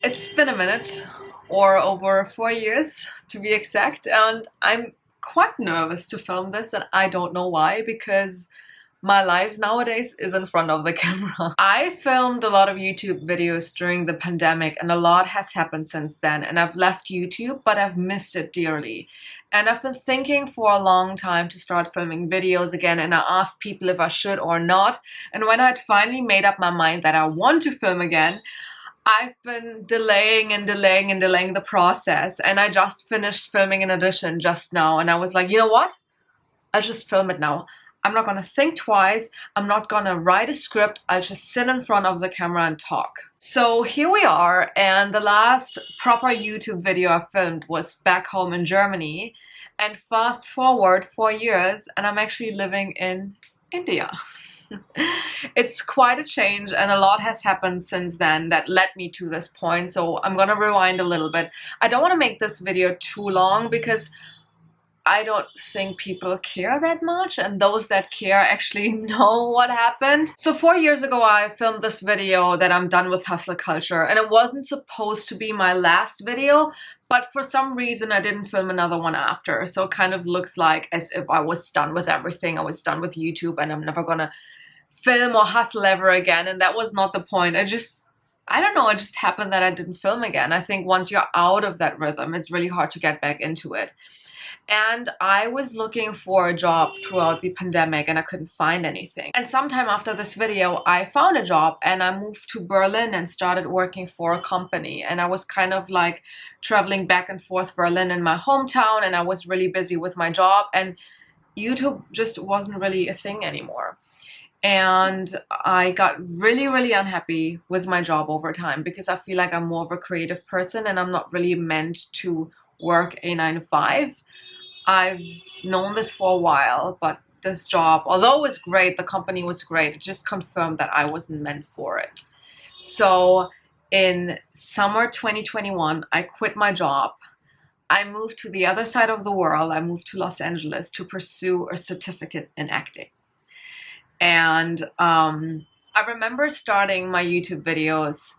It's been a minute, or over 4 years to be exact, and I'm quite nervous to film this, and I don't know why, because my life nowadays is in front of the camera. I filmed a lot of YouTube videos during the pandemic, and a lot has happened since then, and I've left YouTube, but I've missed it dearly. And I've been thinking for a long time to start filming videos again, and I asked people if I should or not. And when I'd finally made up my mind that I want to film again, I've been delaying and delaying and delaying the process, and I just finished filming an audition just now, and I was like, you know what? I'll just film it now. I'm not gonna think twice. I'm not gonna write a script. I'll just sit in front of the camera and talk. So here we are, and the last proper YouTube video I filmed was back home in Germany, and fast forward 4 years, and I'm actually living in India. It's quite a change, and a lot has happened since then that led me to this point, so I'm gonna rewind a little bit. I don't want to make this video too long because I don't think people care that much, and those that care actually know what happened. So 4 years ago I filmed this video that I'm done with hustle culture, and it wasn't supposed to be my last video, but for some reason I didn't film another one after, so it kind of looks like as if I was done with everything. I was done with YouTube and I'm never gonna film or hustle ever again, and that was not the point. I don't know, it just happened that I didn't film again. I think once you're out of that rhythm, it's really hard to get back into it. And I was looking for a job throughout the pandemic and I couldn't find anything. And sometime after this video, I found a job and I moved to Berlin and started working for a company. And I was kind of like traveling back and forth Berlin in my hometown, and I was really busy with my job, and YouTube just wasn't really a thing anymore. And I got really, really unhappy with my job over time because I feel like I'm more of a creative person and I'm not really meant to work a 9 to 5. I've known this for a while, but this job, although it was great, the company was great, it just confirmed that I wasn't meant for it. So in summer 2021, I quit my job. I moved to the other side of the world. I moved to Los Angeles to pursue a certificate in acting. And I remember starting my YouTube videos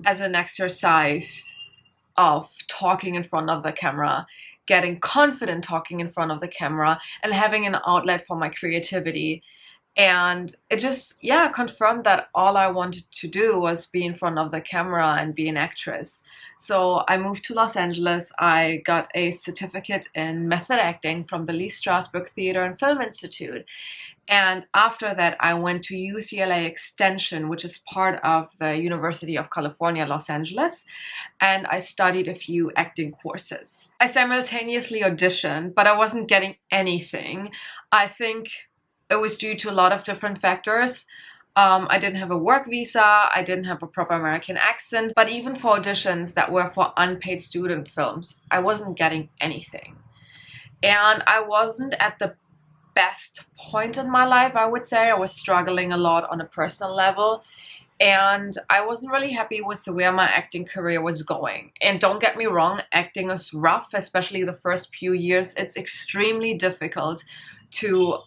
as an exercise of talking in front of the camera, getting confident talking in front of the camera, and having an outlet for my creativity. And it just, yeah, confirmed that all I wanted to do was be in front of the camera and be an actress. So I moved to Los Angeles. I got a certificate in method acting from the Lee Strasberg Theater and Film Institute. And after that, I went to UCLA Extension, which is part of the University of California, Los Angeles, and I studied a few acting courses. I simultaneously auditioned, but I wasn't getting anything. I think it was due to a lot of different factors. I didn't have a work visa, I didn't have a proper American accent, but even for auditions that were for unpaid student films, I wasn't getting anything. And I wasn't at the best point in my life, I would say. I was struggling a lot on a personal level, and I wasn't really happy with where my acting career was going. And don't get me wrong, acting is rough, especially the first few years. It's extremely difficult to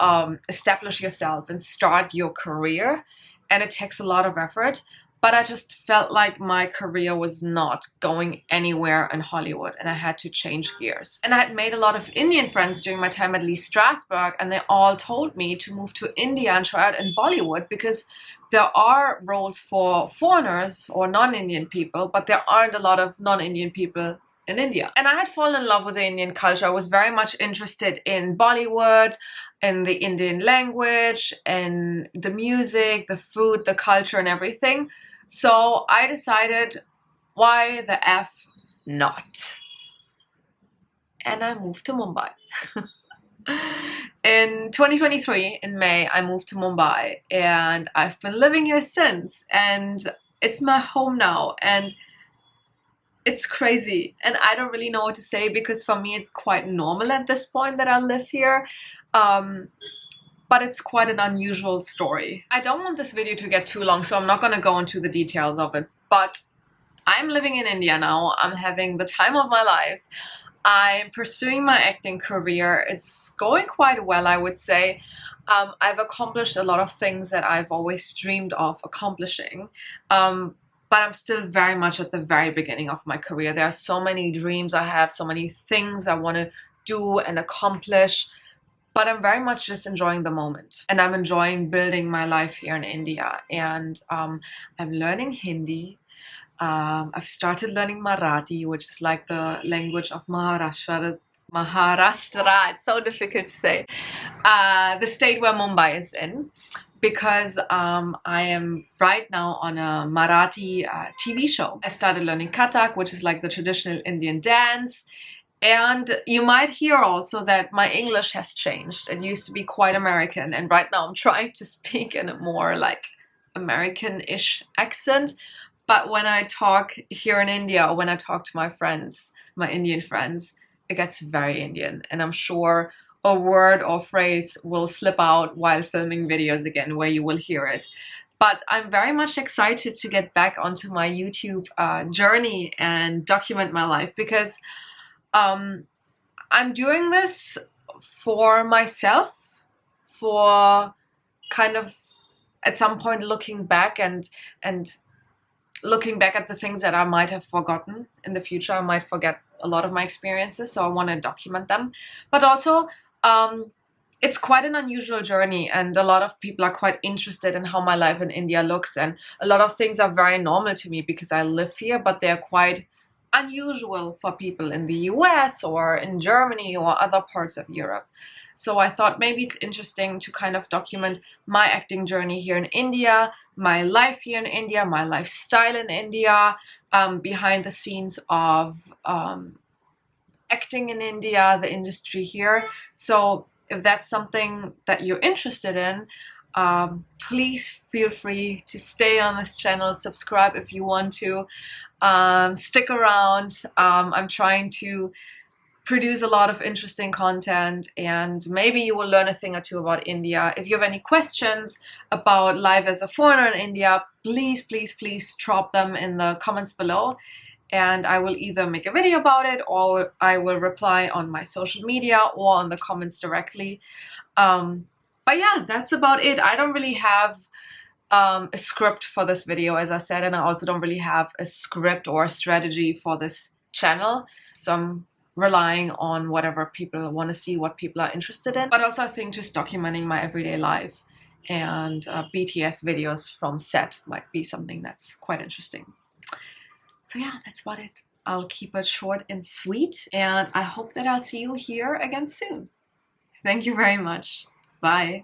establish yourself and start your career, and it takes a lot of effort. But I just felt like my career was not going anywhere in Hollywood, and I had to change gears. And I had made a lot of Indian friends during my time at Lee Strasberg, and they all told me to move to India and try out in Bollywood because there are roles for foreigners or non-Indian people, but there aren't a lot of non-Indian people in India. And I had fallen in love with the Indian culture. I was very much interested in Bollywood, in the Indian language, and the music, the food, the culture, and everything. So I decided, why the F not? And I moved to Mumbai. In 2023, in May, I moved to Mumbai, and I've been living here since, and it's my home now, and it's crazy, and I don't really know what to say because for me it's quite normal at this point that I live here. But it's quite an unusual story. I don't want this video to get too long, so I'm not gonna go into the details of it, but I'm living in India now. I'm having the time of my life. I'm pursuing my acting career. It's going quite well, I would say. I've accomplished a lot of things that I've always dreamed of accomplishing. but I'm still very much at the very beginning of my career. There are so many dreams I have, so many things I want to do and accomplish, but I'm very much just enjoying the moment. And I'm enjoying building my life here in India. And I'm learning Hindi. I've started learning Marathi, which is like the language of Maharashtra. Maharashtra, it's so difficult to say. The state where Mumbai is in, because I am right now on a Marathi TV show. I started learning Kathak, which is like the traditional Indian dance. And you might hear also that my English has changed. It used to be quite American, and right now I'm trying to speak in a more like American-ish accent. But when I talk here in India, or when I talk to my friends, my Indian friends, it gets very Indian. And I'm sure a word or phrase will slip out while filming videos again, where you will hear it. But I'm very much excited to get back onto my YouTube journey and document my life, because I'm doing this for myself, for kind of at some point looking back and looking back at the things that I might have forgotten in the future. I might forget a lot of my experiences, so I want to document them. But also, it's quite an unusual journey, and a lot of people are quite interested in how my life in India looks, and a lot of things are very normal to me because I live here, but they're quite unusual for people in the US or in Germany or other parts of Europe. So I thought maybe it's interesting to kind of document my acting journey here in India, my life here in India, my lifestyle in India, behind the scenes of acting in India, the industry here. So if that's something that you're interested in, please feel free to stay on this channel, subscribe if you want to, stick around. I'm trying to produce a lot of interesting content, and maybe you will learn a thing or two about India. If you have any questions about life as a foreigner in India, please drop them in the comments below, and I will either make a video about it, or I will reply on my social media or on the comments directly. But yeah, that's about it. I don't really have a script for this video, as I said, and I also don't really have a script or a strategy for this channel. So I'm relying on whatever people want to see, what people are interested in. But also I think just documenting my everyday life and BTS videos from set might be something that's quite interesting. So yeah, that's about it. I'll keep it short and sweet, and I hope that I'll see you here again soon. Thank you very much. Bye.